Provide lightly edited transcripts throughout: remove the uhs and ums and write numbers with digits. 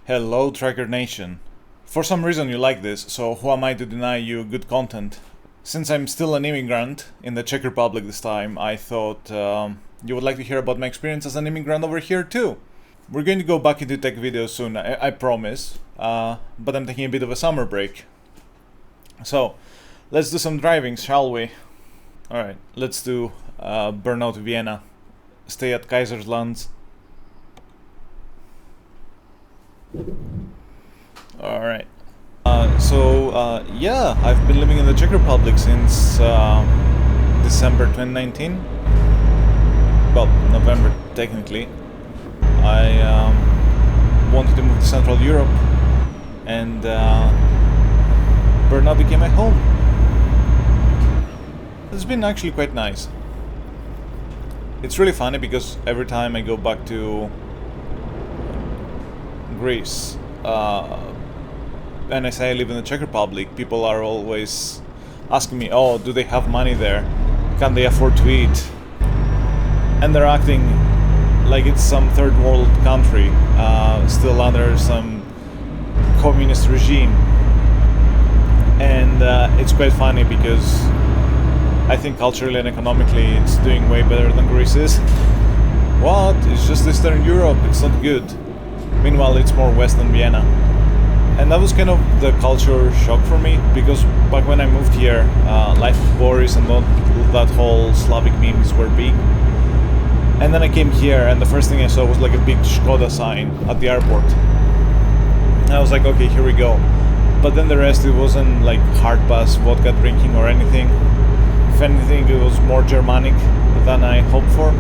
Hello, Tracker Nation. For some reason you like this, so who am I to deny you good content? Since I'm still an immigrant in the Czech Republic this time, I thought you would like to hear about my experience as an immigrant over here too. We're going to go back into tech videos soon, I promise, but I'm taking a bit of a summer break. So, let's do some driving, shall we? Alright, let's do Brno to Vienna. Stay at Kaiserslautern. Alright. Yeah, I've been living in the Czech Republic since December 2019. Well, November technically. I wanted to move to Central Europe, and Brno became my home. It's been actually quite nice. It's really funny because every time I go back to Greece, and I say I live in the Czech Republic, people are always asking me, oh, do they have money there? Can they afford to eat? And they're acting like it's some third world country, still under some communist regime. And it's quite funny because I think culturally and economically it's doing way better than Greece is. What? It's just Eastern Europe, it's not good. Meanwhile, it's more Western Vienna. And that was kind of the culture shock for me, because back when I moved here, Life of Boris and that whole Slavic memes were big. And then I came here and the first thing I saw was like a big Skoda sign at the airport. And I was like, okay, here we go. But then the rest, it wasn't like hard pass, vodka drinking or anything. If anything, it was more Germanic than I hoped for.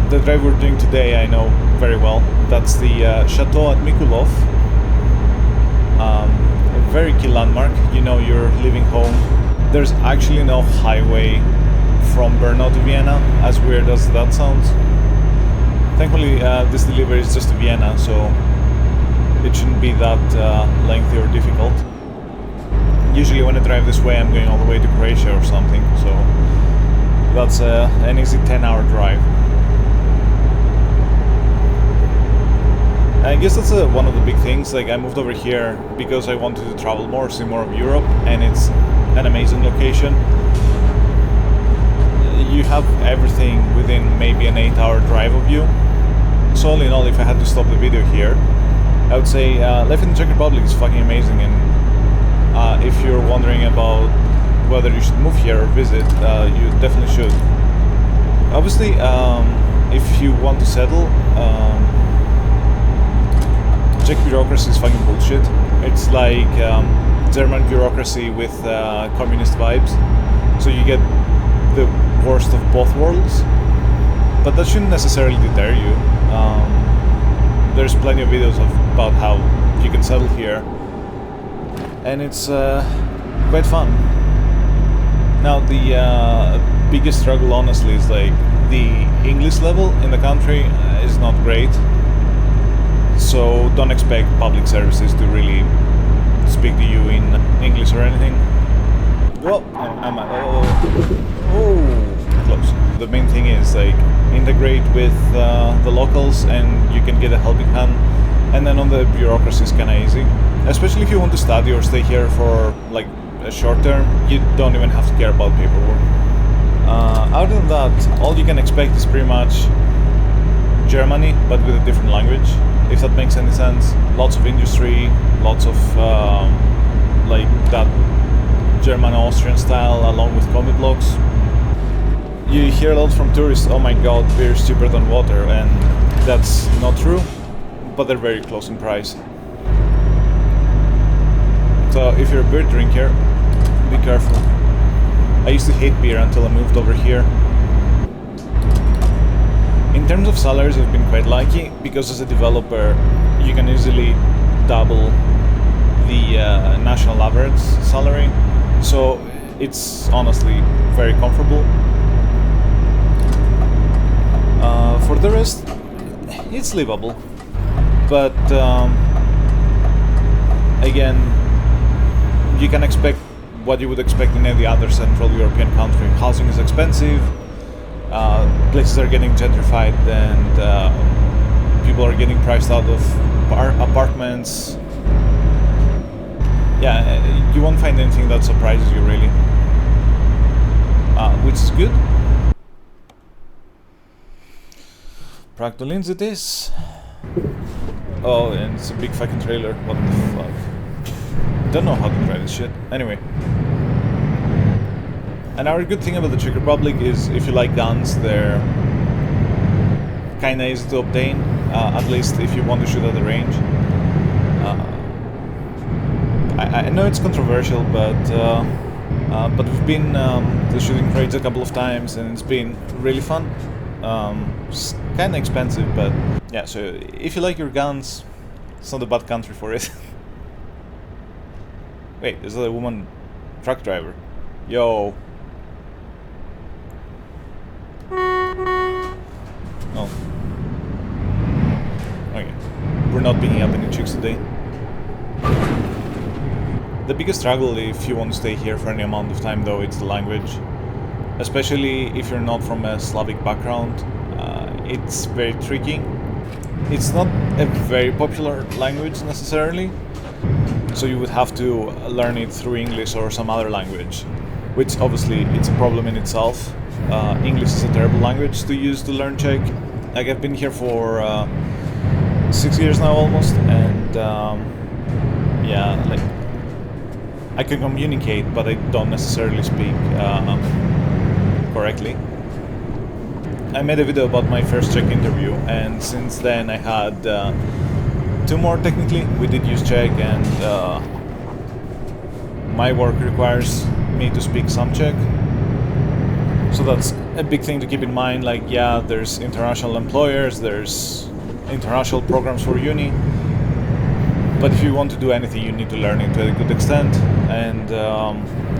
The drive we're doing today I know very well. That's the Chateau at Mikulov. A very key landmark. You know you're leaving home. There's actually no highway from Brno to Vienna, as weird as that sounds. Thankfully this delivery is just to Vienna, so it shouldn't be that lengthy or difficult. Usually when I drive this way I'm going all the way to Croatia or something, so that's an easy 10-hour drive. I guess that's one of the big things. Like, I moved over here because I wanted to travel more, see more of Europe, and it's an amazing location. You have everything within maybe an 8-hour drive of you. So all in all, if I had to stop the video here, I would say life in the Czech Republic is fucking amazing, and if you're wondering about whether you should move here or visit, you definitely should. Obviously, if you want to settle, Czech bureaucracy is fucking bullshit. It's like German bureaucracy with communist vibes. So you get the worst of both worlds. But that shouldn't necessarily deter you. There's plenty of videos about how you can settle here. And it's quite fun. Now the biggest struggle honestly is like the English level in the country is not great. So don't expect public services to really speak to you in English or anything. Well, close. The main thing is like integrate with the locals and you can get a helping hand. And then on the bureaucracy is kinda easy. Especially if you want to study or stay here for like a short term, you don't even have to care about paperwork. Other than that, all you can expect is pretty much Germany, but with a different language, if that makes any sense. Lots of industry, lots of like that German-Austrian style, along with comic blocks. You hear a lot from tourists, oh my god, beer is cheaper than water, and that's not true, but they're very close in price. So if you're a beer drinker, be careful. I used to hate beer until I moved over here. In terms of salaries, I've been quite lucky because as a developer you can easily double the national average salary, so it's honestly very comfortable. For the rest, it's livable, but again, you can expect what you would expect in any other Central European country. Housing is expensive, places are getting gentrified, and people are getting priced out of apartments. Yeah, you won't find anything that surprises you really, which is good. Pragdolins it is. Oh, and it's a big fucking trailer. What the fuck? Don't know how to drive this shit. Anyway. Another good thing about the Czech Republic is if you like guns, they're kinda easy to obtain, at least if you want to shoot at the range. I know it's controversial, but we've been to shooting range a couple of times and it's been really fun. It's kinda expensive, but yeah, so if you like your guns, it's not a bad country for it. Wait, is that a woman truck driver? Yo. Oh. Okay. We're not picking up any chicks today. The biggest struggle if you want to stay here for any amount of time though, it's the language. Especially if you're not from a Slavic background, it's very tricky. It's not a very popular language necessarily, so you would have to learn it through English or some other language, which obviously it's a problem in itself. English is a terrible language to use to learn Czech. Like I've been here for 6 years now almost, and yeah, like I can communicate, but I don't necessarily speak correctly. I made a video about my first Czech interview, and since then I had 2 more technically. We did use Czech, and my work requires me to speak some Czech. So that's a big thing to keep in mind. Like, yeah, there's international employers, there's international programs for uni, but if you want to do anything, you need to learn it to a good extent. And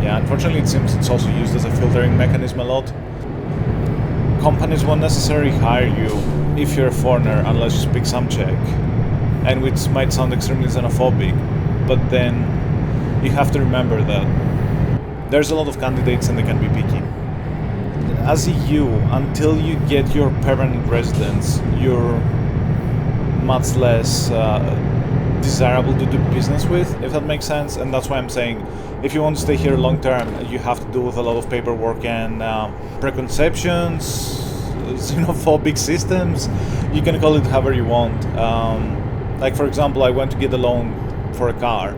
yeah, unfortunately, it seems it's also used as a filtering mechanism a lot. Companies won't necessarily hire you if you're a foreigner unless you speak some Czech, and which might sound extremely xenophobic, but then you have to remember that there's a lot of candidates and they can be picky. As a EU, until you get your permanent residence, you're much less desirable to do business with, if that makes sense. And that's why I'm saying, if you want to stay here long term, you have to deal with a lot of paperwork and preconceptions, xenophobic systems. You can call it however you want. Like for example, I went to get a loan for a car,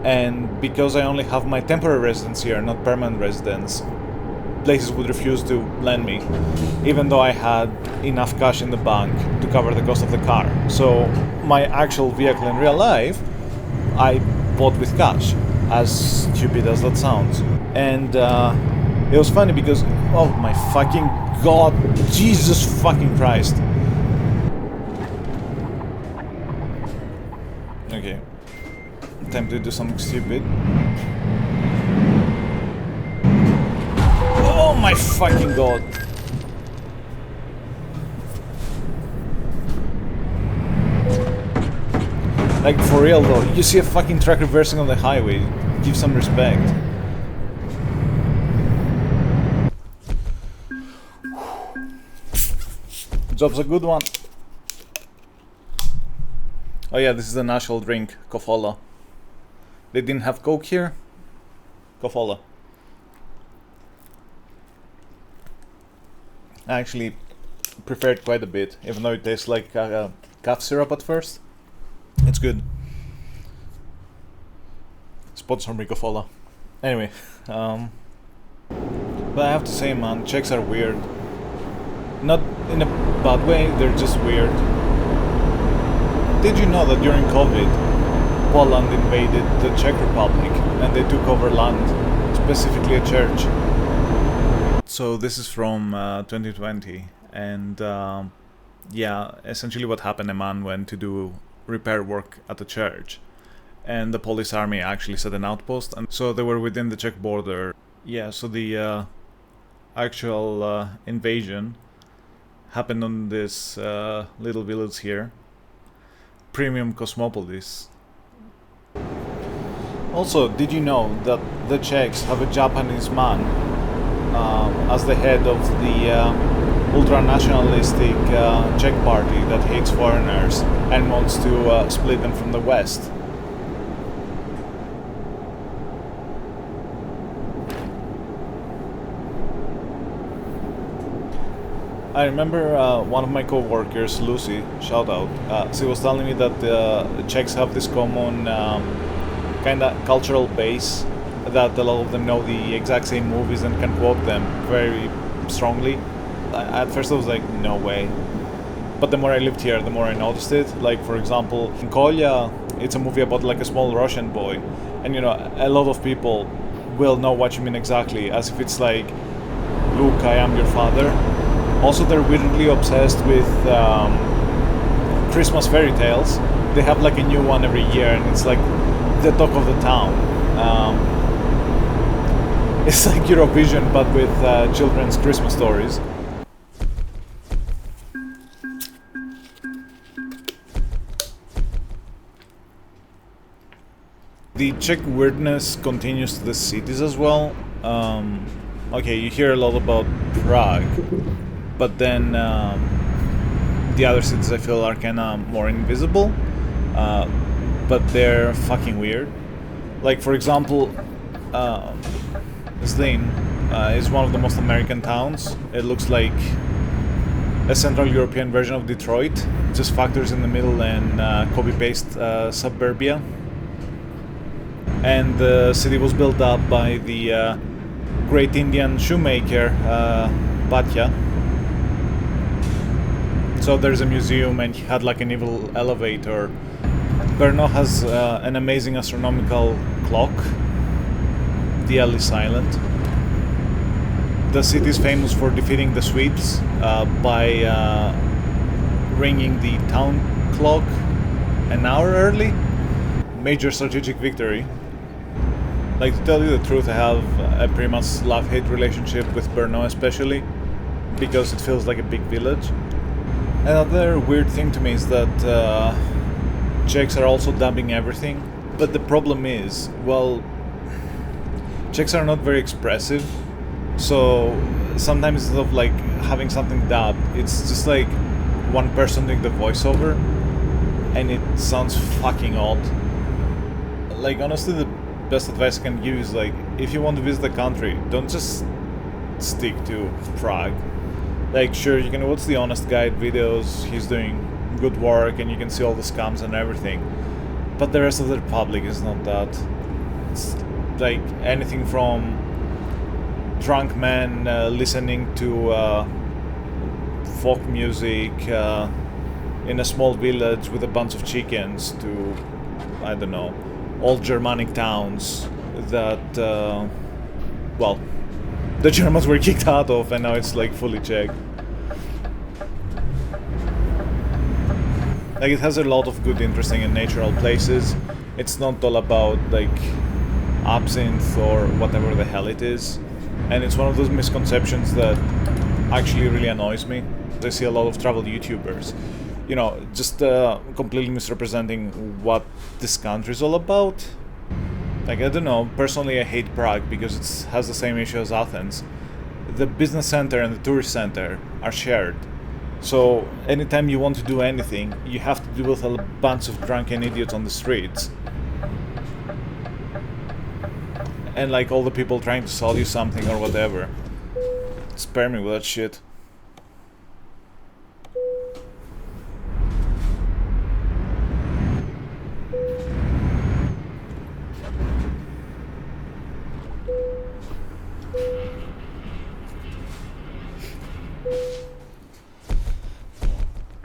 and because I only have my temporary residence here, not permanent residence, places would refuse to lend me, even though I had enough cash in the bank to cover the cost of the car. So my actual vehicle in real life, I bought with cash, as stupid as that sounds. And it was funny because, oh my fucking god, Jesus fucking Christ. Okay, time to do something stupid. Oh my fucking god. Like for real though, you see a fucking truck reversing on the highway, give some respect. Job's a good one. Oh yeah, this is the national drink, Kofola. They didn't have Coke here? Kofola. I actually prefer it quite a bit, even though it tastes like cough syrup at first. It's good. Sponsor me, Kofola. Anyway, but I have to say, man, Czechs are weird. Not in a bad way, they're just weird. Did you know that during COVID, Poland invaded the Czech Republic and they took over land, specifically a church? So this is from 2020, and yeah, essentially what happened, a man went to do repair work at the church, and the Polish army actually set an outpost, and so they were within the Czech border. Yeah, so the actual invasion happened on this little village here, Premium Cosmopolis. Also, did you know that the Czechs have a Japanese man as the head of the ultra-nationalistic Czech party that hates foreigners and wants to split them from the West. I remember one of my co-workers, Lucy, shout out, she was telling me that the Czechs have this common kind of cultural base, that a lot of them know the exact same movies and can quote them very strongly. At first I was like, no way. But the more I lived here, the more I noticed it. Like, for example, in Kolya, it's a movie about like a small Russian boy. And you know, a lot of people will know what you mean exactly, as if it's like, Luke, I am your father. Also, they're weirdly obsessed with Christmas fairy tales. They have like a new one every year, and it's like the talk of the town. It's like Eurovision, but with children's Christmas stories. The Czech weirdness continues to the cities as well. Okay, you hear a lot about Prague, but then the other cities I feel are kinda more invisible, but they're fucking weird. Like, for example, Zlín is one of the most American towns. It looks like a Central European version of Detroit, just factors in the middle and copy-paste suburbia. And the city was built up by the great Indian shoemaker, Bhatya. So there's a museum, and he had like an evil elevator. Brno has an amazing astronomical clock. The L is silent. The city is famous for defeating the Swedes by ringing the town clock an hour early. Major strategic victory. Like, to tell you the truth, I have a pretty much love-hate relationship with Brno, especially because it feels like a big village. Another weird thing to me is that Czechs are also dubbing everything, but the problem is, well, Czechs are not very expressive, so sometimes instead of like having something dubbed, it's just like one person doing the voiceover, and it sounds fucking odd. Like, honestly, the best advice I can give is like, if you want to visit the country, don't just stick to Prague. Like, sure, you can watch the Honest Guide videos, he's doing good work and you can see all the scams and everything, but the rest of the Republic is not that. It's like anything from drunk men listening to folk music in a small village with a bunch of chickens to, I don't know, old Germanic towns that, well, the Germans were kicked out of, and now it's like fully Czech. Like, it has a lot of good, interesting and natural places. It's not all about like absinthe or whatever the hell it is. And it's one of those misconceptions that actually really annoys me. I see a lot of travel YouTubers, you know, just completely misrepresenting what this country is all about. Like, I don't know, personally I hate Prague because it has the same issue as Athens. The business center and the tourist center are shared. So anytime you want to do anything, you have to deal with a bunch of drunken idiots on the streets. And like all the people trying to sell you something or whatever. Spare me with that shit.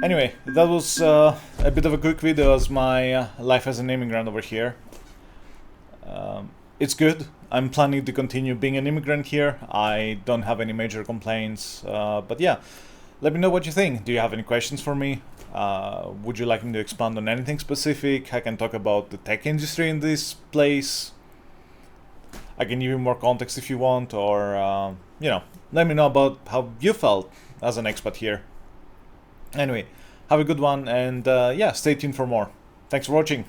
Anyway, that was a bit of a quick video as my life as an immigrant over here. It's good. I'm planning to continue being an immigrant here. I don't have any major complaints, but yeah, let me know what you think. Do you have any questions for me? Would you like me to expand on anything specific? I can talk about the tech industry in this place. I can give you more context if you want, or, you know, let me know about how you felt as an expat here. Anyway, have a good one, and yeah, stay tuned for more. Thanks for watching.